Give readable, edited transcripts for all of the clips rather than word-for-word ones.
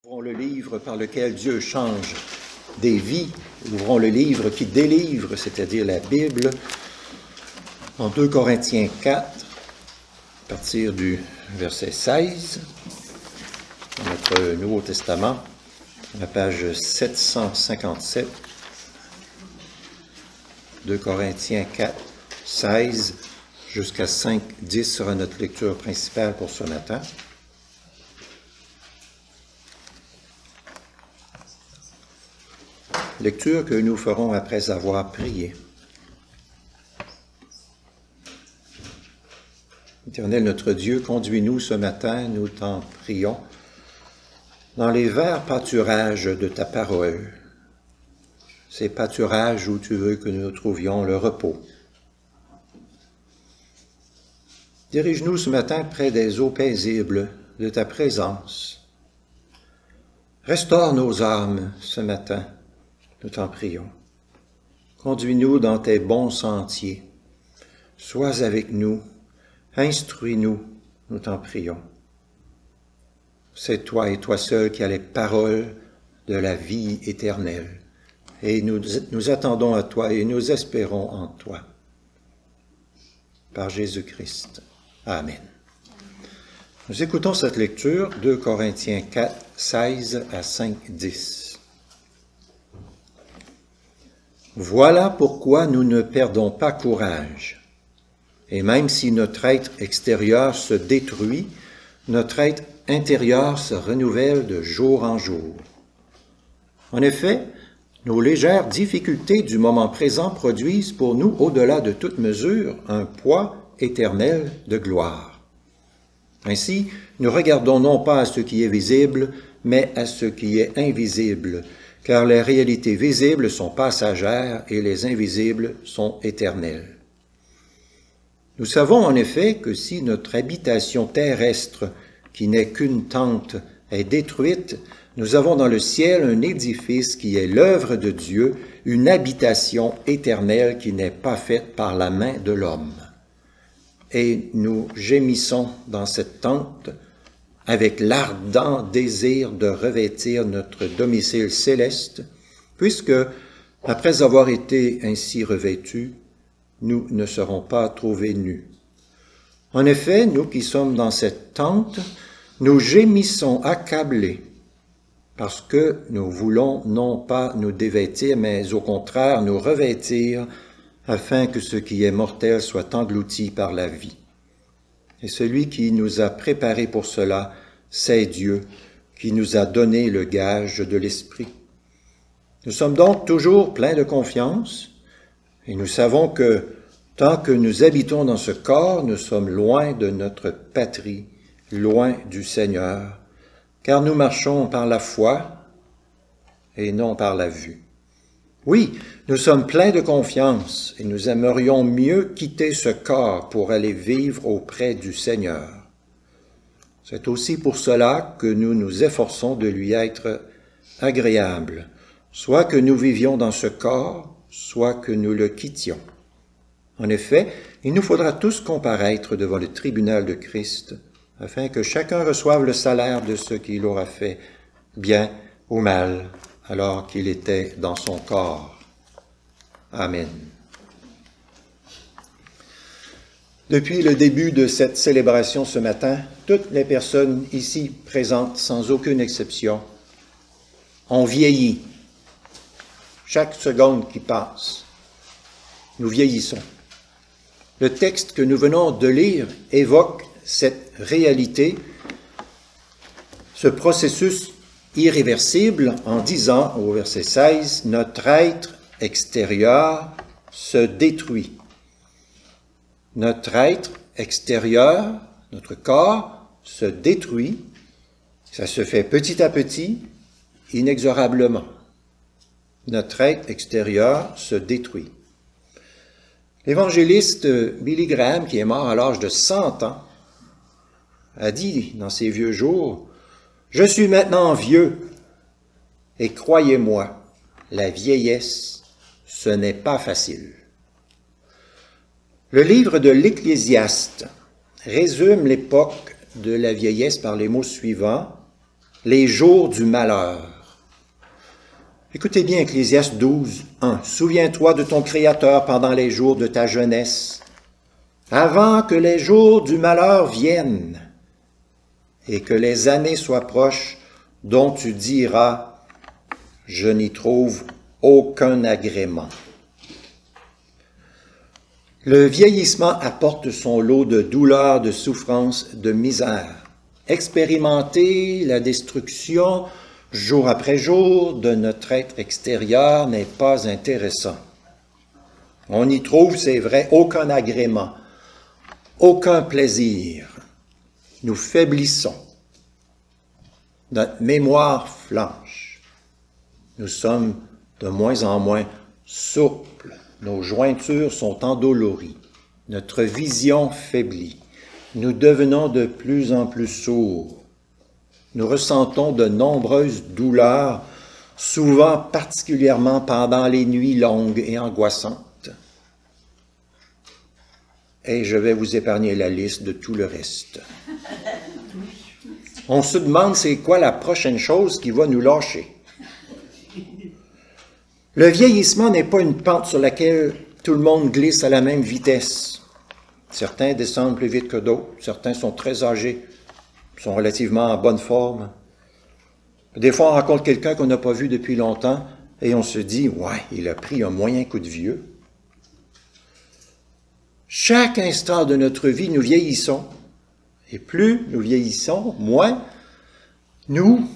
Ouvrons le livre par lequel Dieu change des vies. Ouvrons le livre qui délivre, c'est-à-dire la Bible, en 2 Corinthiens 4, à partir du verset 16, dans notre Nouveau Testament, à la page 757, 2 Corinthiens 4, 16, jusqu'à 5, 10 sera notre lecture principale pour ce matin. Lecture que nous ferons après avoir prié. Éternel notre Dieu, conduis-nous ce matin, nous t'en prions, dans les verts pâturages de ta parole, ces pâturages où tu veux que nous trouvions le repos. Dirige-nous ce matin près des eaux paisibles de ta présence. Restaure nos âmes ce matin. Nous t'en prions. Conduis-nous dans tes bons sentiers. Sois avec nous. Instruis-nous. Nous t'en prions. C'est toi et toi seul qui as les paroles de la vie éternelle. Et nous attendons à toi et nous espérons en toi. Par Jésus-Christ. Amen. Nous écoutons cette lecture, 2 Corinthiens 4, 16 à 5, 10. Voilà pourquoi nous ne perdons pas courage. Et même si notre être extérieur se détruit, notre être intérieur se renouvelle de jour en jour. En effet, nos légères difficultés du moment présent produisent pour nous, au-delà de toute mesure, un poids éternel de gloire. Ainsi, nous regardons non pas à ce qui est visible, mais à ce qui est invisible, car les réalités visibles sont passagères et les invisibles sont éternelles. Nous savons en effet que si notre habitation terrestre, qui n'est qu'une tente, est détruite, nous avons dans le ciel un édifice qui est l'œuvre de Dieu, une habitation éternelle qui n'est pas faite par la main de l'homme. Et nous gémissons dans cette tente avec l'ardent désir de revêtir notre domicile céleste, puisque, après avoir été ainsi revêtus, nous ne serons pas trouvés nus. En effet, nous qui sommes dans cette tente, nous gémissons accablés, parce que nous voulons non pas nous dévêtir, mais au contraire nous revêtir, afin que ce qui est mortel soit englouti par la vie. Et celui qui nous a préparés pour cela, c'est Dieu qui nous a donné le gage de l'Esprit. Nous sommes donc toujours pleins de confiance et nous savons que tant que nous habitons dans ce corps, nous sommes loin de notre patrie, loin du Seigneur, car nous marchons par la foi et non par la vue. Oui, nous sommes pleins de confiance et nous aimerions mieux quitter ce corps pour aller vivre auprès du Seigneur. C'est aussi pour cela que nous nous efforçons de lui être agréables, soit que nous vivions dans ce corps, soit que nous le quittions. En effet, il nous faudra tous comparaître devant le tribunal de Christ, afin que chacun reçoive le salaire de ce qu'il aura fait, bien ou mal, alors qu'il était dans son corps. Amen. Depuis le début de cette célébration ce matin, toutes les personnes ici présentes, sans aucune exception, ont vieilli. Chaque seconde qui passe, nous vieillissons. Le texte que nous venons de lire évoque cette réalité, ce processus irréversible en disant au verset 16, « Notre être extérieur se détruit. » Notre être extérieur, notre corps, se détruit. Ça se fait petit à petit, inexorablement. Notre être extérieur se détruit. L'évangéliste Billy Graham, qui est mort à l'âge de 100 ans, a dit dans ses vieux jours, « Je suis maintenant vieux, et croyez-moi, la vieillesse, ce n'est pas facile. » Le livre de l'Ecclésiaste résume l'époque de la vieillesse par les mots suivants. les jours du malheur. Écoutez bien Ecclésiaste 12, 1. Souviens-toi de ton Créateur pendant les jours de ta jeunesse, avant que les jours du malheur viennent et que les années soient proches, dont tu diras, je n'y trouve aucun agrément. Le vieillissement apporte son lot de douleurs, de souffrances, de misère. Expérimenter la destruction jour après jour de notre être extérieur n'est pas intéressant. On y trouve, c'est vrai, aucun agrément, aucun plaisir. Nous faiblissons. Notre mémoire flanche. Nous sommes de moins en moins souples. Nos jointures sont endolories. Notre vision faiblit. Nous devenons de plus en plus sourds. Nous ressentons de nombreuses douleurs, souvent particulièrement pendant les nuits longues et angoissantes. Et je vais vous épargner la liste de tout le reste. On se demande c'est quoi la prochaine chose qui va nous lâcher. Le vieillissement n'est pas une pente sur laquelle tout le monde glisse à la même vitesse. Certains descendent plus vite que d'autres, certains sont très âgés, sont relativement en bonne forme. Des fois, on rencontre quelqu'un qu'on n'a pas vu depuis longtemps et on se dit « Ouais, il a pris un moyen coup de vieux ». Chaque instant de notre vie, nous vieillissons. Et plus nous vieillissons, moins nous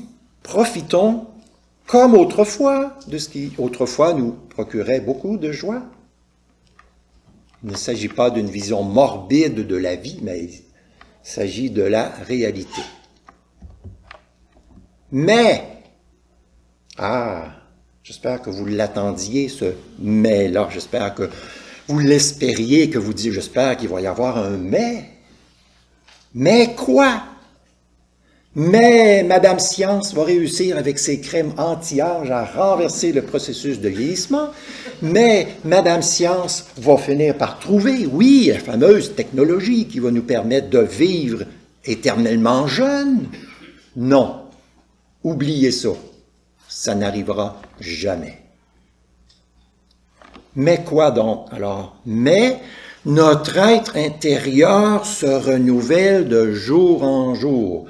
profitons comme autrefois de ce qui autrefois nous procurait beaucoup de joie. Il ne s'agit pas d'une vision morbide de la vie, mais il s'agit de la réalité. Mais, j'espère que vous l'attendiez, ce « mais-là ». J'espère que vous l'espériez, que vous disiez « j'espère qu'il va y avoir un « mais ». Mais quoi? Mais Madame Science va réussir avec ses crèmes anti-âge à renverser le processus de vieillissement. Mais Madame Science va finir par trouver, oui, la fameuse technologie qui va nous permettre de vivre éternellement jeune. Non, oubliez ça, ça n'arrivera jamais. Mais quoi donc alors? Mais notre être intérieur se renouvelle de jour en jour.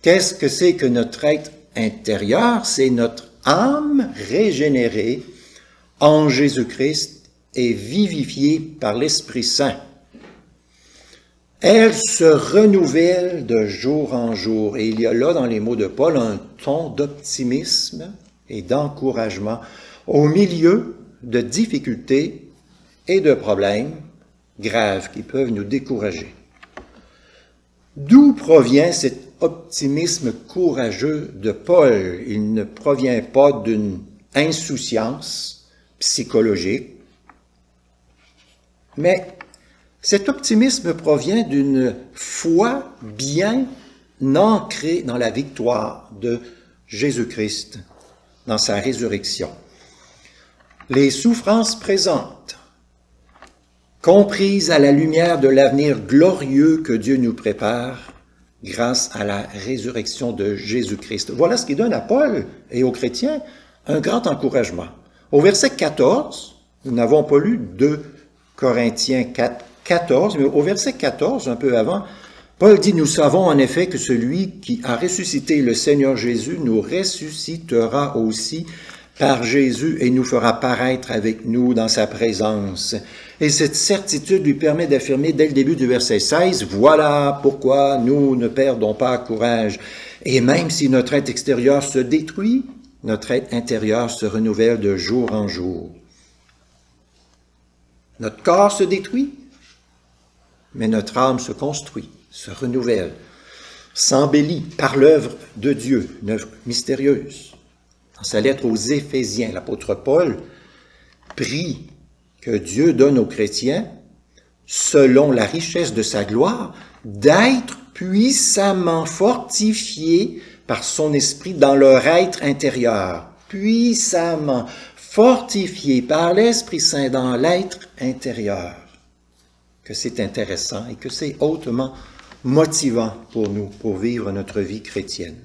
Qu'est-ce que c'est que notre être intérieur? C'est notre âme régénérée en Jésus-Christ et vivifiée par l'Esprit Saint. Elle se renouvelle de jour en jour. Et il y a là, dans les mots de Paul, un ton d'optimisme et d'encouragement au milieu de difficultés et de problèmes graves qui peuvent nous décourager. D'où provient cet optimisme courageux de Paul? Il ne provient pas d'une insouciance psychologique, mais cet optimisme provient d'une foi bien ancrée dans la victoire de Jésus-Christ, dans sa résurrection. Les souffrances présentes, comprises à la lumière de l'avenir glorieux que Dieu nous prépare grâce à la résurrection de Jésus-Christ. Voilà ce qui donne à Paul et aux chrétiens un grand encouragement. Au verset 14, nous n'avons pas lu 2 Corinthiens 4, 14, mais au verset 14, un peu avant, Paul dit « Nous savons en effet que celui qui a ressuscité le Seigneur Jésus nous ressuscitera aussi par Jésus et nous fera paraître avec nous dans sa présence. » Et cette certitude lui permet d'affirmer dès le début du verset 16, « Voilà pourquoi nous ne perdons pas courage. Et même si notre être extérieur se détruit, notre être intérieur se renouvelle de jour en jour. » Notre corps se détruit, mais notre âme se construit, se renouvelle, s'embellit par l'œuvre de Dieu, une œuvre mystérieuse. Dans sa lettre aux Éphésiens, l'apôtre Paul prie que Dieu donne aux chrétiens, selon la richesse de sa gloire, d'être puissamment fortifiés par son esprit dans leur être intérieur. Puissamment fortifiés par l'Esprit Saint dans l'être intérieur. Que c'est intéressant et que c'est hautement motivant pour nous, pour vivre notre vie chrétienne.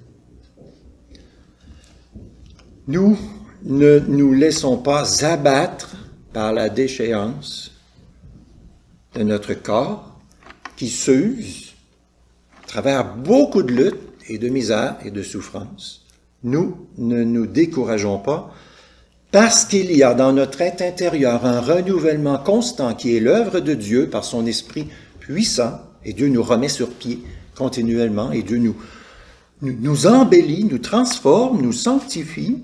Nous ne nous laissons pas abattre par la déchéance de notre corps qui s'use à travers beaucoup de luttes et de misère et de souffrance. Nous ne nous décourageons pas parce qu'il y a dans notre être intérieur un renouvellement constant qui est l'œuvre de Dieu par son esprit puissant, et Dieu nous remet sur pied continuellement, et Dieu nous embellit, nous transforme, nous sanctifie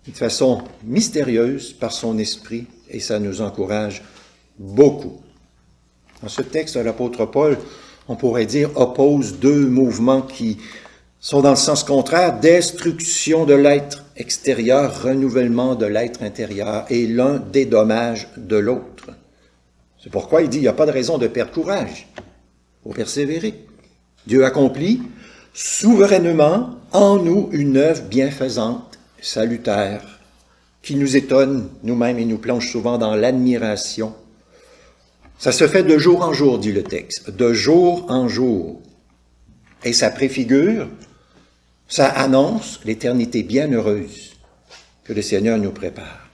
de façon mystérieuse par son esprit, et ça nous encourage beaucoup. Dans ce texte, l'apôtre Paul, on pourrait dire, oppose deux mouvements qui sont dans le sens contraire, destruction de l'être extérieur, renouvellement de l'être intérieur, et l'un dédommage de l'autre. C'est pourquoi il dit, il n'y a pas de raison de perdre courage. Il faut persévérer. Dieu accomplit souverainement en nous une œuvre bienfaisante, salutaire, qui nous étonne nous-mêmes et nous plonge souvent dans l'admiration. Ça se fait de jour en jour, dit le texte, de jour en jour. Et ça préfigure, ça annonce l'éternité bienheureuse que le Seigneur nous prépare.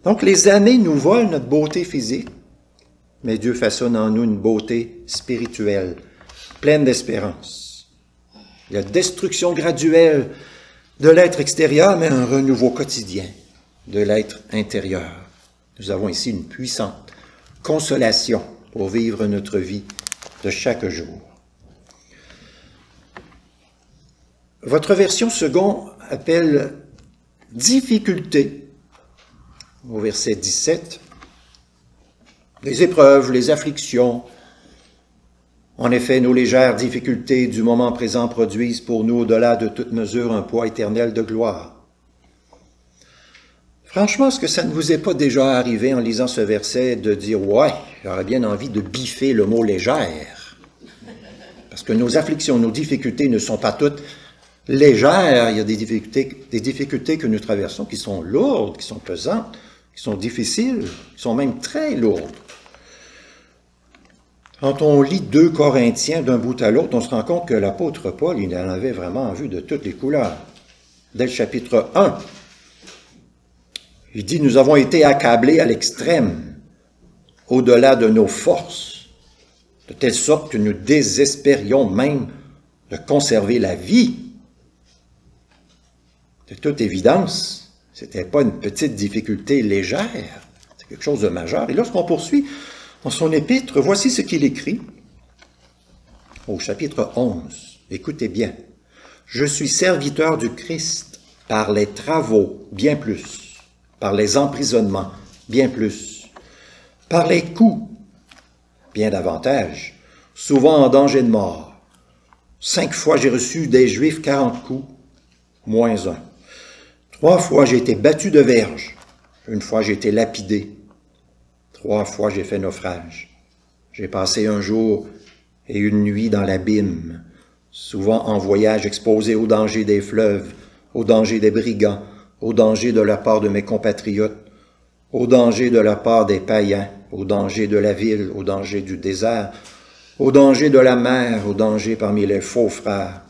Donc les années nous volent notre beauté physique, mais Dieu façonne en nous une beauté spirituelle, pleine d'espérance. Il y a destruction graduelle de l'être extérieur, mais un renouveau quotidien de l'être intérieur. Nous avons ici une puissante consolation pour vivre notre vie de chaque jour. Votre version second appelle difficulté, au verset 17, les épreuves, les afflictions. En effet, nos légères difficultés du moment présent produisent pour nous, au-delà de toute mesure, un poids éternel de gloire. Franchement, est-ce que ça ne vous est pas déjà arrivé en lisant ce verset de dire « Ouais, j'aurais bien envie de biffer le mot « légère ». Parce que nos afflictions, nos difficultés ne sont pas toutes légères. Il y a des difficultés que nous traversons qui sont lourdes, qui sont pesantes, qui sont difficiles, qui sont même très lourdes. Quand on lit 2 Corinthiens d'un bout à l'autre, on se rend compte que l'apôtre Paul, il en avait vraiment en vue de toutes les couleurs. Dès le chapitre 1, il dit « Nous avons été accablés à l'extrême, au-delà de nos forces, de telle sorte que nous désespérions même de conserver la vie. » De toute évidence, ce n'était pas une petite difficulté légère, c'est quelque chose de majeur. Et lorsqu'on poursuit dans son épître, voici ce qu'il écrit au chapitre 11. Écoutez bien. « Je suis serviteur du Christ par les travaux, bien plus, par les emprisonnements, bien plus, par les coups, bien davantage, souvent en danger de mort. 5 fois j'ai reçu des Juifs 40 coups, moins 1. 3 fois j'ai été battu de verge, 1 fois j'ai été lapidé, 3 fois j'ai fait naufrage. J'ai passé un jour et une nuit dans l'abîme, souvent en voyage exposé au danger des fleuves, au danger des brigands, au danger de la part de mes compatriotes, au danger de la part des païens, au danger de la ville, au danger du désert, au danger de la mer, au danger parmi les faux frères,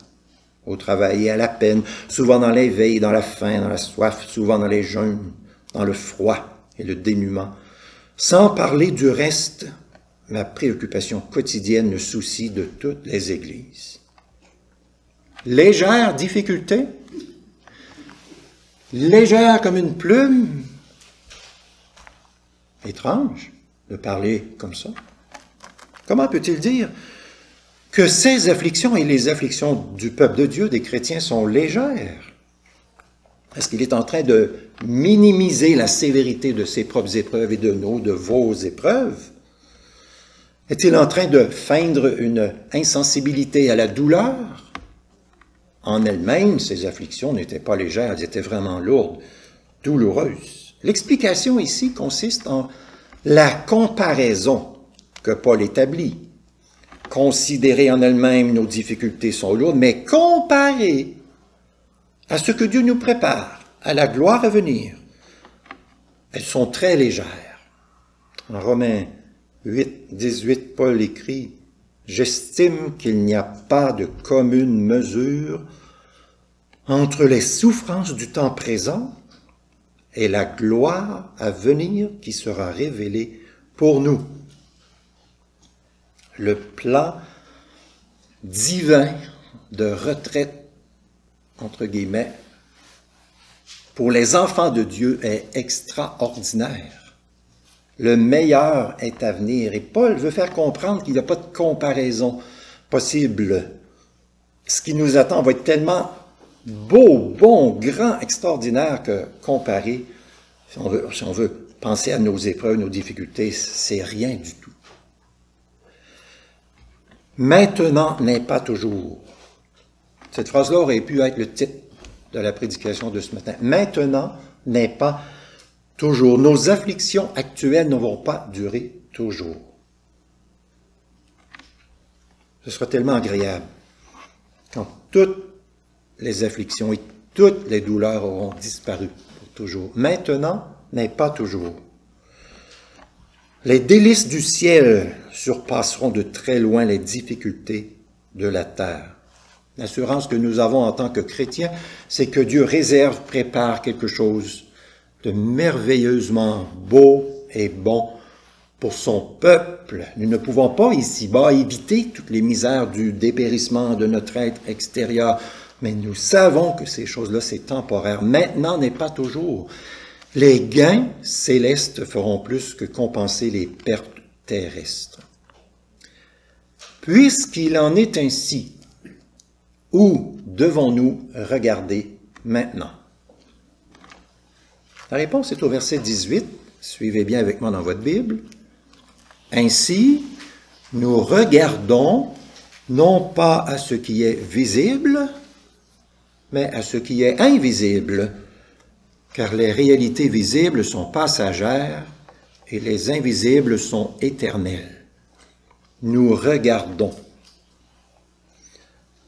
au travail et à la peine, souvent dans les veilles, dans la faim, dans la soif, souvent dans les jeûnes, dans le froid et le dénuement. Sans parler du reste, ma préoccupation quotidienne me soucie de toutes les églises. Légère difficulté, légère comme une plume. Étrange de parler comme ça. Comment peut-il dire que ces afflictions et les afflictions du peuple de Dieu, des chrétiens, sont légères? Est-ce qu'il est en train de minimiser la sévérité de ses propres épreuves et de vos épreuves? Est-il en train de feindre une insensibilité à la douleur? En elles-mêmes, ces afflictions n'étaient pas légères, elles étaient vraiment lourdes, douloureuses. L'explication ici consiste en la comparaison que Paul établit. Considérer en elles-mêmes nos difficultés sont lourdes, mais comparer à ce que Dieu nous prépare, à la gloire à venir, elles sont très légères. En Romains 8, 18, Paul écrit « J'estime qu'il n'y a pas de commune mesure entre les souffrances du temps présent et la gloire à venir qui sera révélée pour nous. Le plan divin de retraite, entre guillemets, pour les enfants de Dieu est extraordinaire. Le meilleur est à venir. Et Paul veut faire comprendre qu'il n'y a pas de comparaison possible. Ce qui nous attend va être tellement beau, bon, grand, extraordinaire que comparé, si on veut penser à nos épreuves, nos difficultés, c'est rien du tout. Maintenant n'est pas toujours. Cette phrase-là aurait pu être le titre de la prédication de ce matin. Maintenant n'est pas toujours. Nos afflictions actuelles ne vont pas durer toujours. Ce sera tellement agréable quand toutes les afflictions et toutes les douleurs auront disparu pour toujours. Maintenant n'est pas toujours. Les délices du ciel surpasseront de très loin les difficultés de la terre. L'assurance que nous avons en tant que chrétiens, c'est que Dieu réserve, prépare quelque chose de merveilleusement beau et bon pour son peuple. Nous ne pouvons pas ici-bas éviter toutes les misères du dépérissement de notre être extérieur, mais nous savons que ces choses-là, c'est temporaire. Maintenant n'est pas toujours. Les gains célestes feront plus que compenser les pertes terrestres. Puisqu'il en est ainsi, où devons-nous regarder maintenant? La réponse est au verset 18. Suivez bien avec moi dans votre Bible. Ainsi, nous regardons non pas à ce qui est visible, mais à ce qui est invisible, car les réalités visibles sont passagères et les invisibles sont éternelles. Nous regardons.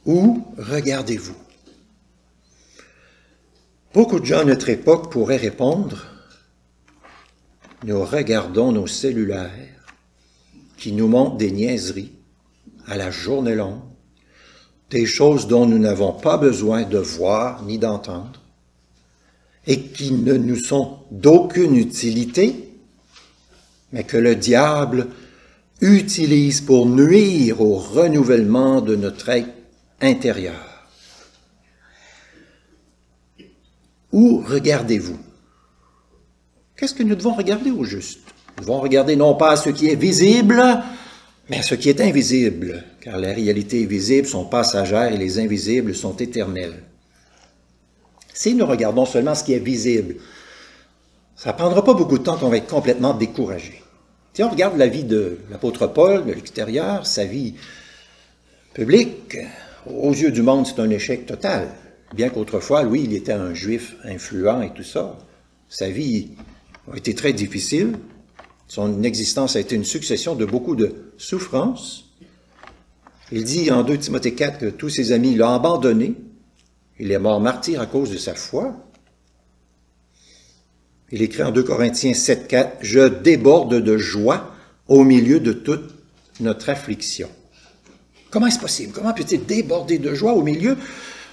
Où regardez-vous? Beaucoup de gens à notre époque pourraient répondre, nous regardons nos cellulaires qui nous montrent des niaiseries à la journée longue, des choses dont nous n'avons pas besoin de voir ni d'entendre, et qui ne nous sont d'aucune utilité, mais que le diable utilise pour nuire au renouvellement de notre être intérieur. Où regardez-vous? Qu'est-ce que nous devons regarder au juste? Nous devons regarder non pas à ce qui est visible, mais à ce qui est invisible, car les réalités visibles sont passagères et les invisibles sont éternelles. Si nous regardons seulement ce qui est visible, ça ne prendra pas beaucoup de temps qu'on va être complètement découragé. Si on regarde la vie de l'apôtre Paul de l'extérieur, sa vie publique, aux yeux du monde, c'est un échec total. Bien qu'autrefois, lui, il était un juif influent et tout ça. Sa vie a été très difficile. Son existence a été une succession de beaucoup de souffrances. Il dit en 2 Timothée 4 que tous ses amis l'ont abandonné. Il est mort martyr à cause de sa foi. Il écrit en 2 Corinthiens 7, 4, « Je déborde de joie au milieu de toute notre affliction. » Comment est-ce possible? Comment peut-il déborder de joie au milieu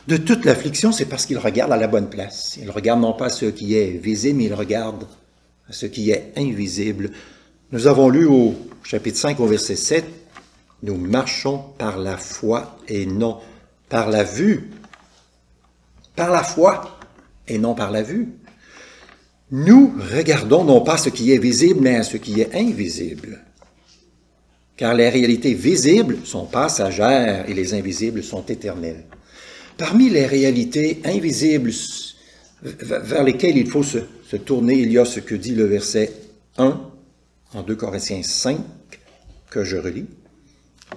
de toute l'affliction? C'est parce qu'il regarde à la bonne place. Il regarde non pas à ce qui est visible, mais il regarde à ce qui est invisible. Nous avons lu au chapitre 5, au verset 7, « Nous marchons par la foi et non par la vue. » Par la foi et non par la vue. Nous regardons non pas ce qui est visible, mais à ce qui est invisible. Car les réalités visibles sont passagères et les invisibles sont éternelles. Parmi les réalités invisibles vers lesquelles il faut se tourner, il y a ce que dit le verset 1 en 2 Corinthiens 5, que je relis.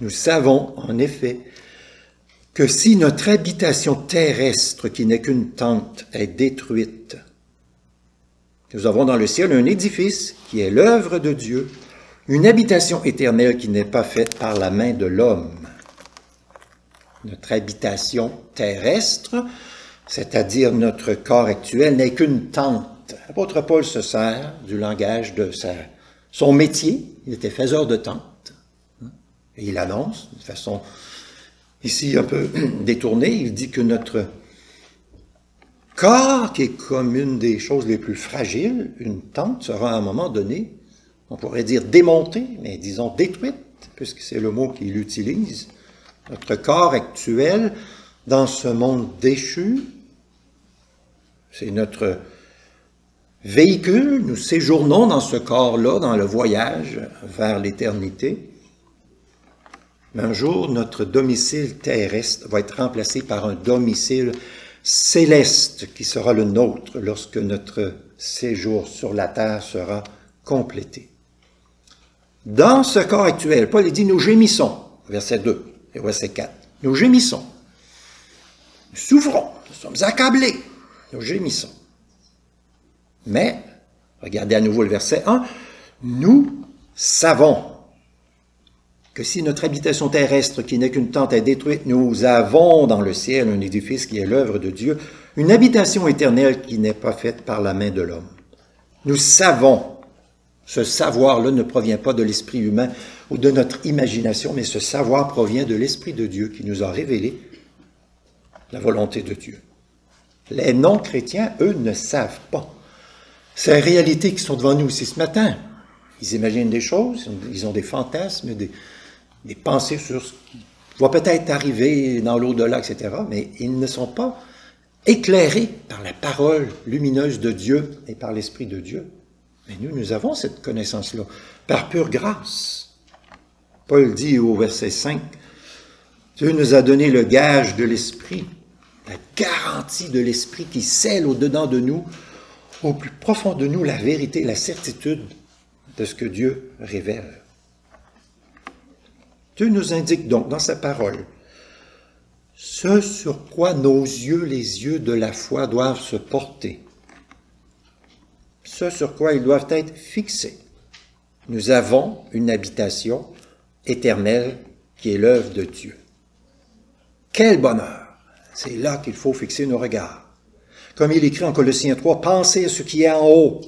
Nous savons en effet que si notre habitation terrestre, qui n'est qu'une tente, est détruite, nous avons dans le ciel un édifice qui est l'œuvre de Dieu, une habitation éternelle qui n'est pas faite par la main de l'homme. Notre habitation terrestre, c'est-à-dire notre corps actuel, n'est qu'une tente. L'apôtre Paul se sert du langage de son métier. Il était faiseur de tentes. Et il annonce, de façon ici un peu détournée, il dit que notre corps qui est comme une des choses les plus fragiles, une tente sera à un moment donné, on pourrait dire démontée, mais disons détruite, puisque c'est le mot qu'il utilise. Notre corps actuel, dans ce monde déchu, c'est notre véhicule, nous séjournons dans ce corps-là, dans le voyage vers l'éternité. Mais un jour, notre domicile terrestre va être remplacé par un domicile céleste qui sera le nôtre lorsque notre séjour sur la terre sera complété. Dans ce corps actuel, Paul dit, nous gémissons, verset 2 et verset 4, nous gémissons, nous souffrons, nous sommes accablés, nous gémissons. Mais, regardez à nouveau le verset 1, nous savons que si notre habitation terrestre, qui n'est qu'une tente, est détruite, nous avons dans le ciel un édifice qui est l'œuvre de Dieu, une habitation éternelle qui n'est pas faite par la main de l'homme. Nous savons, ce savoir-là ne provient pas de l'esprit humain ou de notre imagination, mais ce savoir provient de l'Esprit de Dieu qui nous a révélé la volonté de Dieu. Les non-chrétiens, eux, ne savent pas. C'est la réalité qui sont devant nous aussi ce matin. Ils imaginent des choses, ils ont des fantasmes, des pensées sur ce qui va peut-être arriver dans l'au-delà, etc., mais ils ne sont pas éclairés par la parole lumineuse de Dieu et par l'Esprit de Dieu. Mais nous avons cette connaissance-là, par pure grâce. Paul dit au verset 5, « Dieu nous a donné le gage de l'Esprit, la garantie de l'Esprit qui scelle au-dedans de nous, au plus profond de nous, la vérité, la certitude de ce que Dieu révèle. » Dieu nous indique donc dans sa parole ce sur quoi nos yeux, les yeux de la foi, doivent se porter, ce sur quoi ils doivent être fixés. Nous avons une habitation éternelle qui est l'œuvre de Dieu. Quel bonheur! C'est là qu'il faut fixer nos regards. Comme il écrit en Colossiens 3, « Pensez à ce qui est en haut,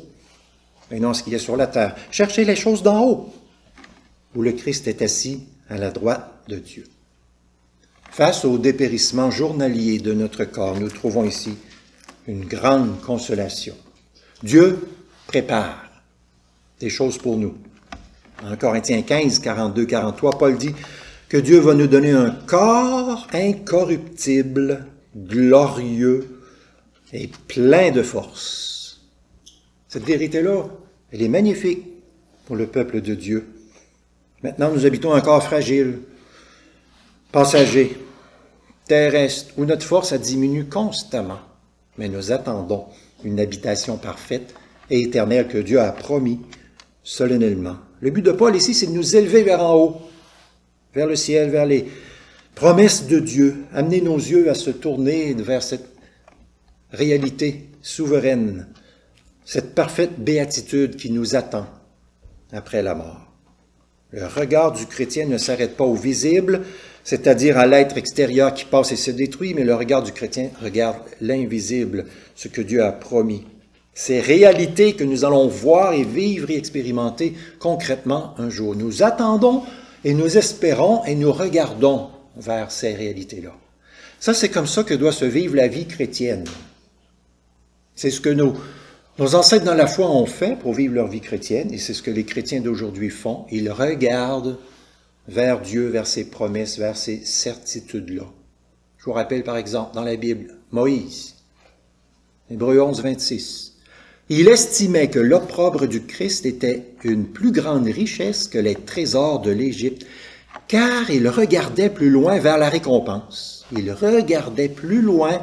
et non ce qui est sur la terre. Cherchez les choses d'en haut, où le Christ est assis à la droite de Dieu. » Face au dépérissement journalier de notre corps, nous trouvons ici une grande consolation. Dieu prépare des choses pour nous. En Corinthiens 15, 42, 43, Paul dit que Dieu va nous donner un corps incorruptible, glorieux et plein de force. Cette vérité-là, elle est magnifique pour le peuple de Dieu. Maintenant, nous habitons un corps fragile, passager, terrestre, où notre force a diminué constamment. Mais nous attendons une habitation parfaite et éternelle que Dieu a promis solennellement. Le but de Paul ici, c'est de nous élever vers en haut, vers le ciel, vers les promesses de Dieu, amener nos yeux à se tourner vers cette réalité souveraine, cette parfaite béatitude qui nous attend après la mort. Le regard du chrétien ne s'arrête pas au visible, c'est-à-dire à l'être extérieur qui passe et se détruit, mais le regard du chrétien regarde l'invisible, ce que Dieu a promis. Ces réalités que nous allons voir et vivre et expérimenter concrètement un jour. Nous attendons et nous espérons et nous regardons vers ces réalités-là. Ça, c'est comme ça que doit se vivre la vie chrétienne. C'est ce que nos ancêtres dans la foi ont fait pour vivre leur vie chrétienne, et c'est ce que les chrétiens d'aujourd'hui font. Ils regardent vers Dieu, vers ses promesses, vers ces certitudes-là. Je vous rappelle par exemple dans la Bible, Moïse, Hébreux 11, 26. Il estimait que l'opprobre du Christ était une plus grande richesse que les trésors de l'Égypte, car il regardait plus loin vers la récompense. Il regardait plus loin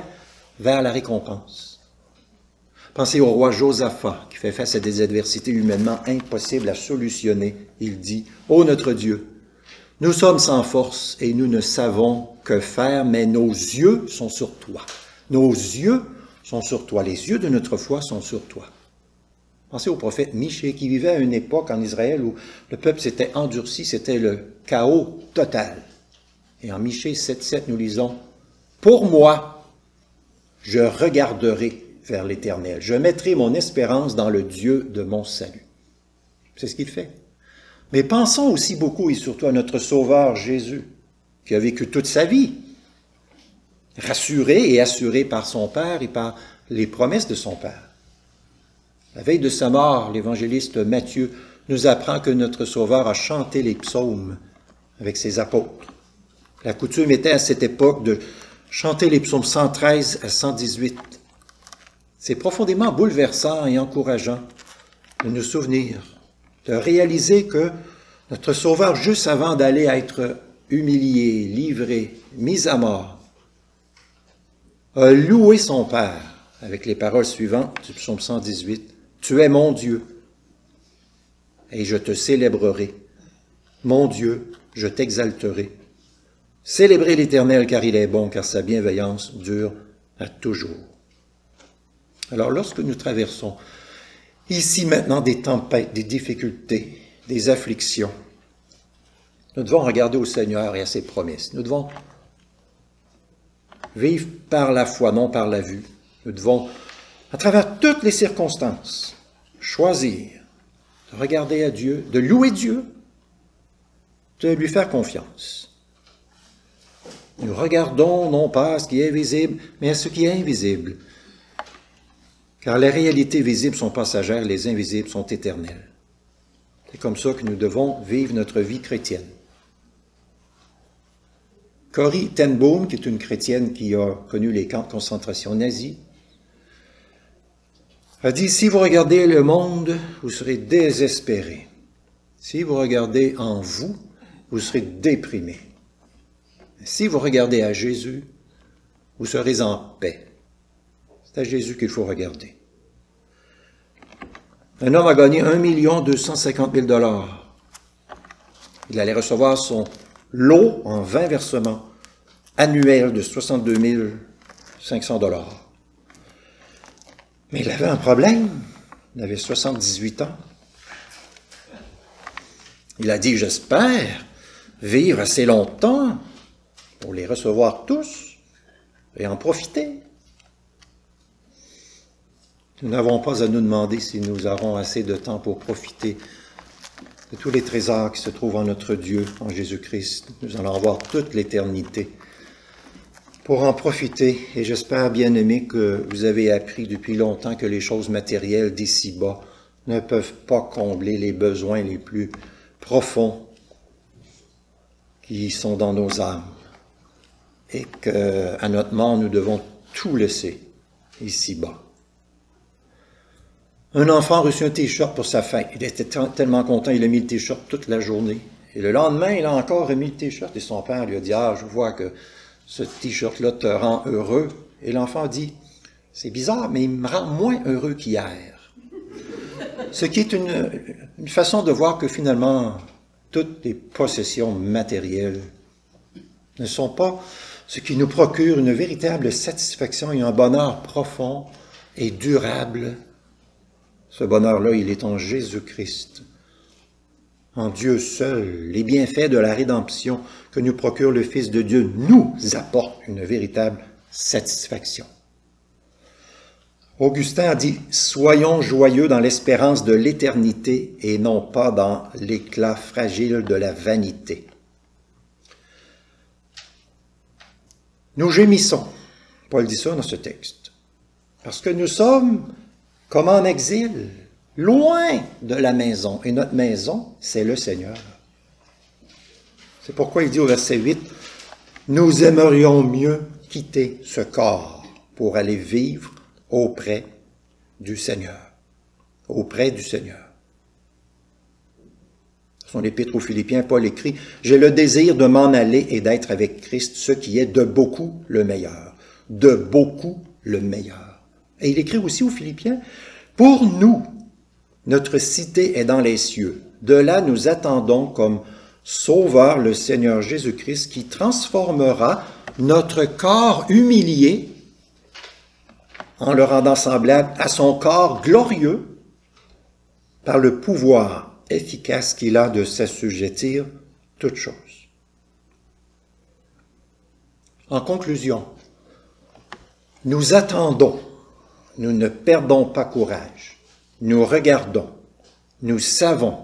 vers la récompense. Pensez au roi Josaphat, qui fait face à des adversités humainement impossibles à solutionner. Il dit, « Ô notre Dieu, nous sommes sans force et nous ne savons que faire, mais nos yeux sont sur toi. » Nos yeux sont sur toi. Les yeux de notre foi sont sur toi. Pensez au prophète Michée qui vivait à une époque en Israël où le peuple s'était endurci, c'était le chaos total. Et en Michée 7.7, nous lisons, « Pour moi, je regarderai vers l'Éternel. Je mettrai mon espérance dans le Dieu de mon salut. » C'est ce qu'il fait. Mais pensons aussi beaucoup et surtout à notre Sauveur Jésus, qui a vécu toute sa vie, rassuré et assuré par son Père et par les promesses de son Père. La veille de sa mort, l'évangéliste Matthieu nous apprend que notre Sauveur a chanté les psaumes avec ses apôtres. La coutume était à cette époque de chanter les psaumes 113 à 118. C'est profondément bouleversant et encourageant de nous souvenir, de réaliser que notre Sauveur, juste avant d'aller être humilié, livré, mis à mort, a loué son Père avec les paroles suivantes du psaume 118. « Tu es mon Dieu, et je te célébrerai. Mon Dieu, je t'exalterai. Célébrez l'Éternel, car il est bon, car sa bienveillance dure à toujours. » Alors, lorsque nous traversons ici maintenant des tempêtes, des difficultés, des afflictions, nous devons regarder au Seigneur et à ses promesses. Nous devons vivre par la foi, non par la vue. Nous devons, à travers toutes les circonstances, choisir de regarder à Dieu, de louer Dieu, de lui faire confiance. Nous regardons non pas à ce qui est visible, mais à ce qui est invisible. Car les réalités visibles sont passagères, les invisibles sont éternelles. C'est comme ça que nous devons vivre notre vie chrétienne. Corrie ten Boom, qui est une chrétienne qui a connu les camps de concentration nazis, a dit, si vous regardez le monde, vous serez désespéré. Si vous regardez en vous, vous serez déprimé. Si vous regardez à Jésus, vous serez en paix. C'est à Jésus qu'il faut regarder. Un homme a gagné 1 250 000 $. Il allait recevoir son lot en 20 versements annuels de 62 500 $. Mais il avait un problème. Il avait 78 ans. Il a dit, j'espère vivre assez longtemps pour les recevoir tous et en profiter. Nous n'avons pas à nous demander si nous aurons assez de temps pour profiter de tous les trésors qui se trouvent en notre Dieu, en Jésus-Christ. Nous allons avoir toute l'éternité pour en profiter. Et j'espère, bien-aimés, que vous avez appris depuis longtemps que les choses matérielles d'ici-bas ne peuvent pas combler les besoins les plus profonds qui sont dans nos âmes. Et qu'à notre mort, nous devons tout laisser ici-bas. Un enfant a reçu un t-shirt pour sa fête. Il était tellement content, il a mis le t-shirt toute la journée. Et le lendemain, il a encore remis le t-shirt et son père lui a dit, « Ah, je vois que ce t-shirt-là te rend heureux. » Et l'enfant dit, « C'est bizarre, mais il me rend moins heureux qu'hier. » Ce qui est une façon de voir que finalement, toutes les possessions matérielles ne sont pas ce qui nous procure une véritable satisfaction et un bonheur profond et durable. Ce bonheur-là, il est en Jésus-Christ, en Dieu seul. Les bienfaits de la rédemption que nous procure le Fils de Dieu nous apportent une véritable satisfaction. Augustin a dit, « Soyons joyeux dans l'espérance de l'éternité et non pas dans l'éclat fragile de la vanité. » Nous gémissons, Paul dit ça dans ce texte, parce que nous sommes comme en exil, loin de la maison. Et notre maison, c'est le Seigneur. C'est pourquoi il dit au verset 8, « Nous aimerions mieux quitter ce corps pour aller vivre auprès du Seigneur. » Auprès du Seigneur. Dans son épître aux Philippiens, Paul écrit, « J'ai le désir de m'en aller et d'être avec Christ, ce qui est de beaucoup le meilleur. » De beaucoup le meilleur. Et il écrit aussi aux Philippiens, « Pour nous, notre cité est dans les cieux. De là, nous attendons comme Sauveur le Seigneur Jésus-Christ qui transformera notre corps humilié en le rendant semblable à son corps glorieux par le pouvoir efficace qu'il a de s'assujettir toutes choses. » En conclusion, nous attendons. Nous ne perdons pas courage. Nous regardons. Nous savons.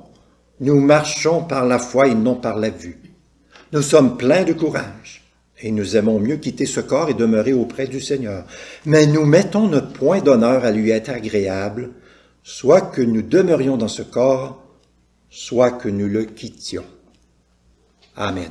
Nous marchons par la foi et non par la vue. Nous sommes pleins de courage. et nous aimons mieux quitter ce corps et demeurer auprès du Seigneur. Mais nous mettons notre point d'honneur à lui être agréable, soit que nous demeurions dans ce corps, soit que nous le quittions. Amen.